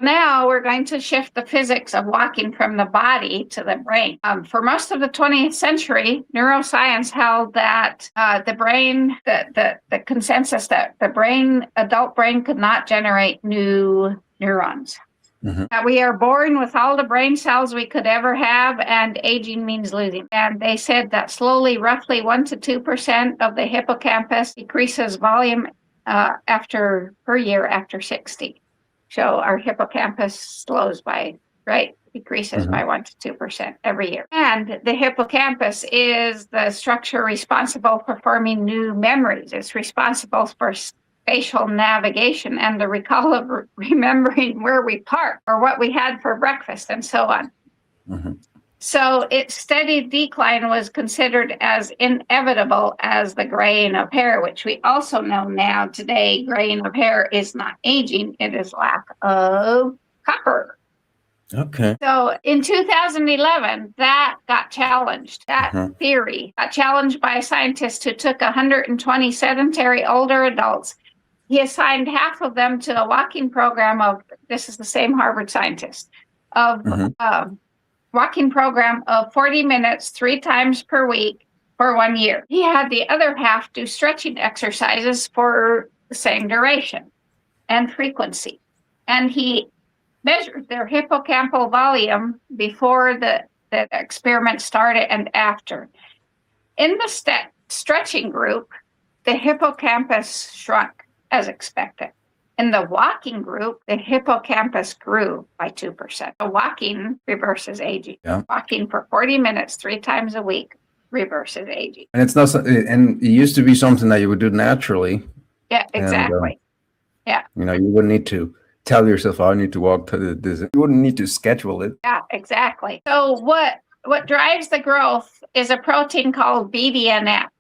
Now we're going to shift the physics of walking from the body to the brain. For most of the 20th century, neuroscience held that the brain, the consensus that the adult brain could not generate new neurons. We are born with all the brain cells we could ever have, and aging means losing. And they said that slowly, roughly 1% to 2% of the hippocampus decreases volume per year after 60. So our hippocampus decreases by 1% to 2% every year. And the hippocampus is the structure responsible for forming new memories. It's responsible for spatial navigation and the recall of remembering where we parked or what we had for breakfast and so on. So its steady decline was considered as inevitable as the graying of hair, which we also know now today, graying of hair is not aging, it is lack of copper. Okay. So in 2011, that got challenged. That theory got challenged by a scientist who took 120 sedentary older adults. He assigned half of them to a walking program of, this is the same Harvard scientist, of walking program of 40 minutes, 3 times per week for 1 year. He had the other half do stretching exercises for the same duration and frequency. And he measured their hippocampal volume before the experiment started and after. In the stretching group, the hippocampus shrunk as expected. In the walking group, the hippocampus grew by 2%. So walking reverses aging. Yeah. Walking for 40 minutes, 3 times a week reverses aging. And it's not, and it used to be something that you would do naturally. Yeah, exactly. And, you wouldn't need to tell yourself, I need to walk to this. You wouldn't need to schedule it. Yeah, exactly. So what drives the growth is a protein called BDNF.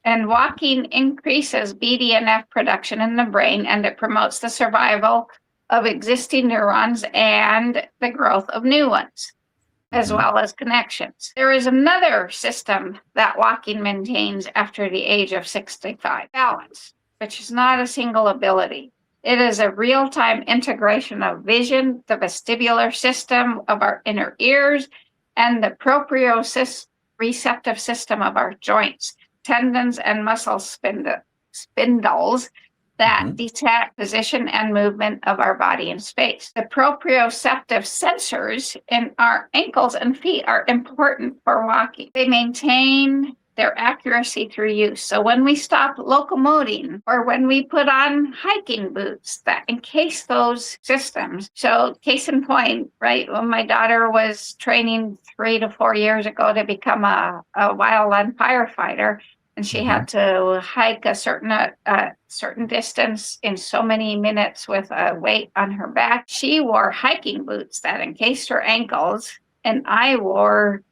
And walking increases BDNF production in the brain, and it promotes the survival of existing neurons and the growth of new ones, as well as connections. There is another system that walking maintains after the age of 65, balance, which is not a single ability. It is a real-time integration of vision, the vestibular system of our inner ears, and the proprioceptive system of our joints, tendons, and muscle spindles that detect position and movement of our body in space. The proprioceptive sensors in our ankles and feet are important for walking. They maintain their accuracy through use. So when we stop locomoting or when we put on hiking boots that encase those systems. So case in point, right, when my daughter was training 3 to 4 years ago to become a wildland firefighter, and she had to hike a certain distance in so many minutes with a weight on her back, she wore hiking boots that encased her ankles, and I wore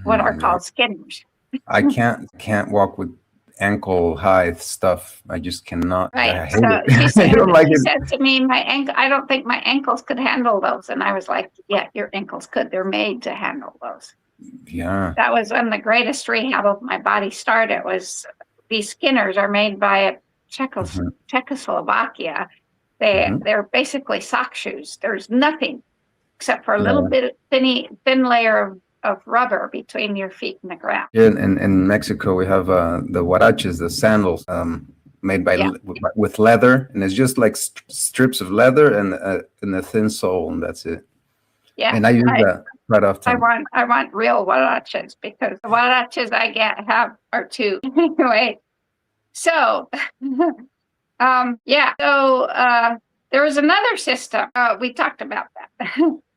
what are called skinners. I can't walk with ankle high stuff. I just cannot. Right. I hate So it. she said, I don't like she it. said to me, I don't think my ankles could handle those. And I was like, yeah, your ankles could. They're made to handle those. Yeah. That was when the greatest rehab of my body started. Was these skinners are made by Czechoslovakia. They're basically sock shoes. There's nothing except for a little bit thin layer of rubber between your feet and the ground. Yeah, and in Mexico we have the huaraches, the sandals made by with leather, and it's just like strips of leather and a thin sole, and that's it. Yeah, and I use that quite often. I want real huaraches because the huaraches I are 2 anyway. So, there was another system. We talked about that,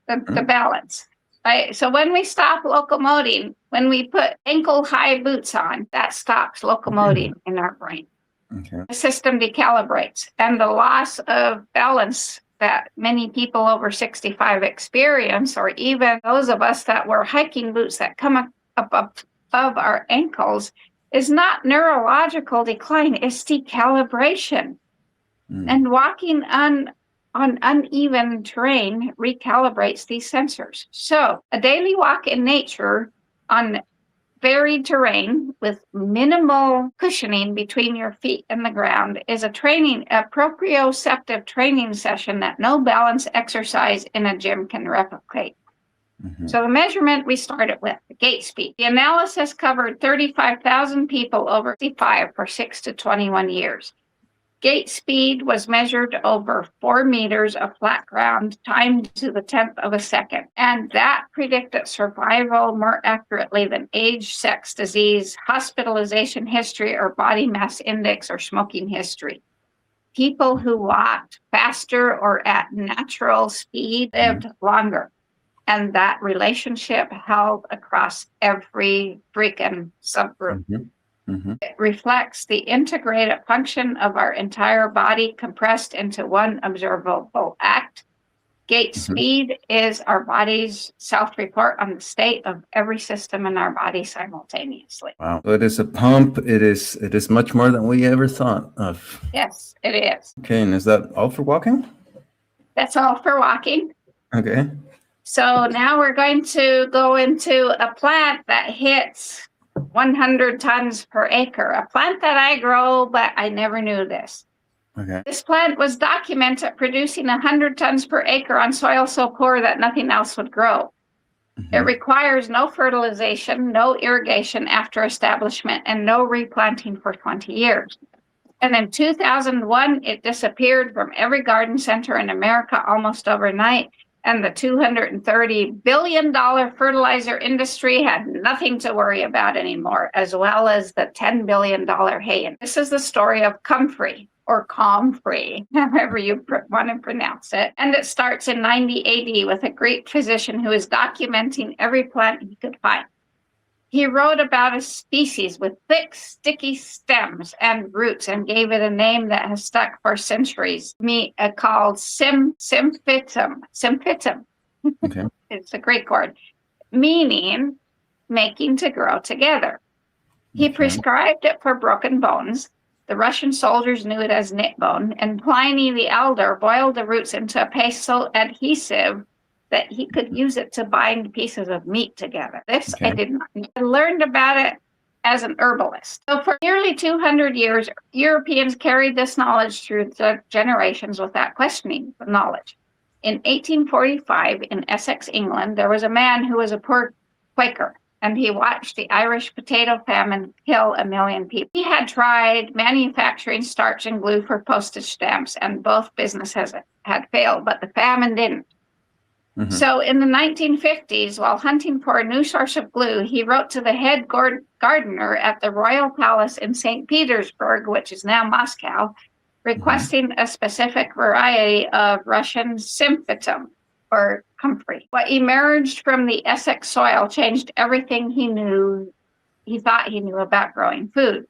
the balance. Right. So when we stop locomoting, when we put ankle-high boots on, that stops locomoting in our brain. Okay. The system decalibrates, and the loss of balance that many people over 65 experience, or even those of us that wear hiking boots that come up above our ankles, is not neurological decline, it's decalibration. And walking on uneven terrain recalibrates these sensors. So a daily walk in nature on varied terrain with minimal cushioning between your feet and the ground is a proprioceptive training session that no balance exercise in a gym can replicate. So the measurement we started with, the gait speed. The analysis covered 35,000 people over 65 for 6 to 21 years. Gait speed was measured over 4 meters of flat ground, timed to the 10th of a second. And that predicted survival more accurately than age, sex, disease, hospitalization history, or body mass index or smoking history. People who walked faster or at natural speed lived longer. And that relationship held across every freaking subgroup. It reflects the integrated function of our entire body compressed into one observable act. Gait speed is our body's self-report on the state of every system in our body simultaneously. Wow. So it is a pump. It is much more than we ever thought of. Yes, it is. Okay, and is that all for walking? That's all for walking. Okay. So now we're going to go into a plant that hits 100 tons per acre, a plant that I grow, but I never knew this. Okay. This plant was documented producing 100 tons per acre on soil so poor that nothing else would grow. It requires no fertilization, no irrigation after establishment, and no replanting for 20 years. And in 2001, it disappeared from every garden center in America almost overnight. And the $230 billion fertilizer industry had nothing to worry about anymore, as well as the $10 billion hay. And this is the story of Comfrey, or Comfrey, however you want to pronounce it. And it starts in 90 AD with a Greek physician who is documenting every plant he could find. He wrote about a species with thick, sticky stems and roots and gave it a name that has stuck for centuries, called symphytum. Symphytum. Okay. It's a Greek word, meaning making to grow together. He prescribed it for broken bones. The Russian soldiers knew it as knit bone, and Pliny the Elder boiled the roots into a paste so adhesive that he could use it to bind pieces of meat together. This I did not know. I learned about it as an herbalist. So for nearly 200 years, Europeans carried this knowledge through the generations without questioning the knowledge. In 1845, in Essex, England, there was a man who was a poor Quaker, and he watched the Irish potato famine kill 1 million people. He had tried manufacturing starch and glue for postage stamps, and both businesses had failed, but the famine didn't. So in the 1950s, while hunting for a new source of glue, he wrote to the head gardener at the Royal Palace in St. Petersburg, which is now Moscow, requesting a specific variety of Russian symphytum, or Comfrey. What emerged from the Essex soil changed everything he thought he knew about growing food.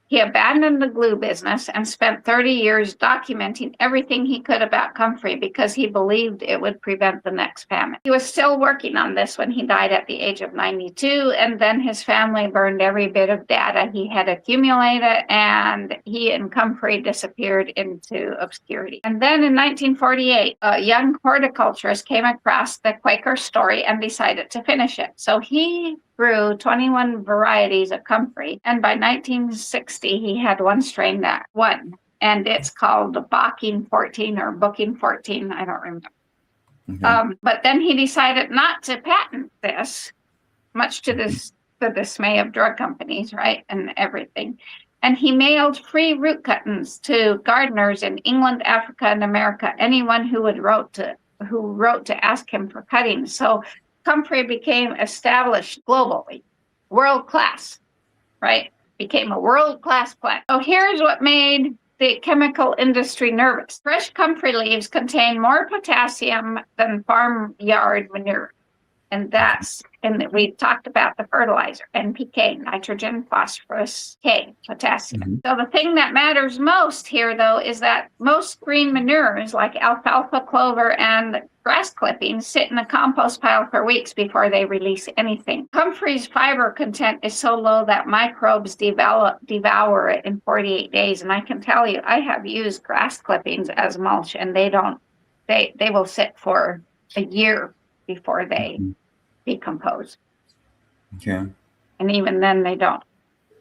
He abandoned the glue business and spent 30 years documenting everything he could about Comfrey because he believed it would prevent the next famine. He was still working on this when he died at the age of 92, and then his family burned every bit of data he had accumulated, and he and Comfrey disappeared into obscurity. And then in 1948, a young horticulturist came across the Quaker story and decided to finish it. So he grew 21 varieties of Comfrey, and by 1960 he had one strain that won, and it's called the Booking 14 or Booking 14, I don't remember. But then he decided not to patent this, much to the dismay of drug companies, right, and everything. And he mailed free root cuttings to gardeners in England, Africa, and America, anyone who wrote to ask him for cuttings. So Comfrey became established globally, world class, right? Became a world-class plant. So here's what made the chemical industry nervous. Fresh Comfrey leaves contain more potassium than farmyard manure. And we talked about the fertilizer, NPK, nitrogen, phosphorus, K, potassium. So the thing that matters most here, though, is that most green manures like alfalfa, clover, and grass clippings sit in a compost pile for weeks before they release anything. Comfrey's fiber content is so low that microbes devour it in 48 days. And I can tell you, I have used grass clippings as mulch, and they will sit for a year before they decompose. Okay. And even then they don't.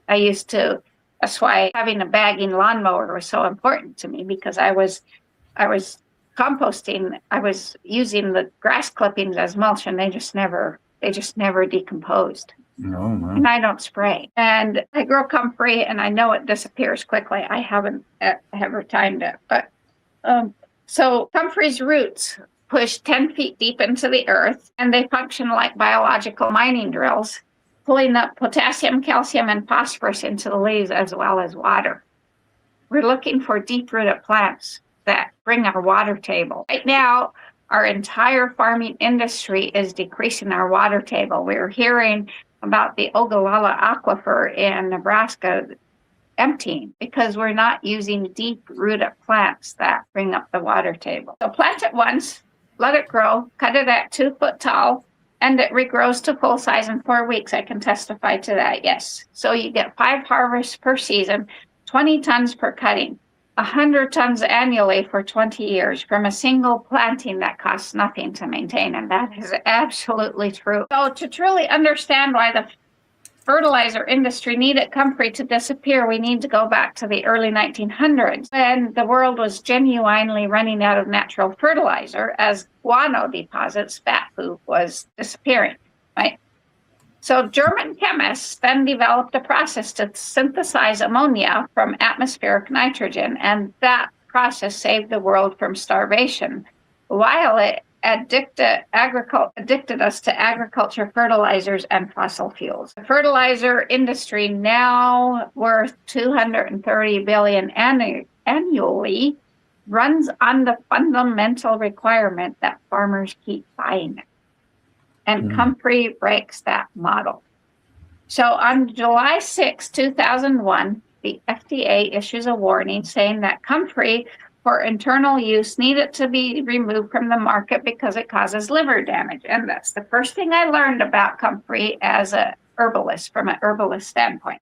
That's why having a bagging lawnmower was so important to me, because I was composting, I was using the grass clippings as mulch, and they just never decomposed. No, no. And I don't spray. And I grow comfrey, and I know it disappears quickly. I haven't ever timed it. But so comfrey's roots push 10 feet deep into the earth, and they function like biological mining drills, pulling up potassium, calcium, and phosphorus into the leaves as well as water. We're looking for deep-rooted plants that bring our water table. Right now, our entire farming industry is decreasing our water table. We're hearing about the Ogallala aquifer in Nebraska emptying because we're not using deep-rooted plants that bring up the water table. So plant it once, let it grow, cut it at 2 foot tall, and it regrows to full size in 4 weeks. I can testify to that, yes. So you get 5 harvests per season, 20 tons per cutting, 100 tons annually for 20 years from a single planting that costs nothing to maintain. And that is absolutely true. So to truly understand why the fertilizer industry needed comfrey to disappear, we need to go back to the early 1900s when the world was genuinely running out of natural fertilizer as guano deposits, fat poop, was disappearing, right? So German chemists then developed a process to synthesize ammonia from atmospheric nitrogen, and that process saved the world from starvation, while it addicted us to agriculture, fertilizers, and fossil fuels. The fertilizer industry, now worth $230 billion annually, runs on the fundamental requirement that farmers keep buying it. And Comfrey breaks that model. So on July 6, 2001, the FDA issues a warning saying that comfrey for internal use needed to be removed from the market because it causes liver damage. And that's the first thing I learned about comfrey as a herbalist, from an herbalist standpoint.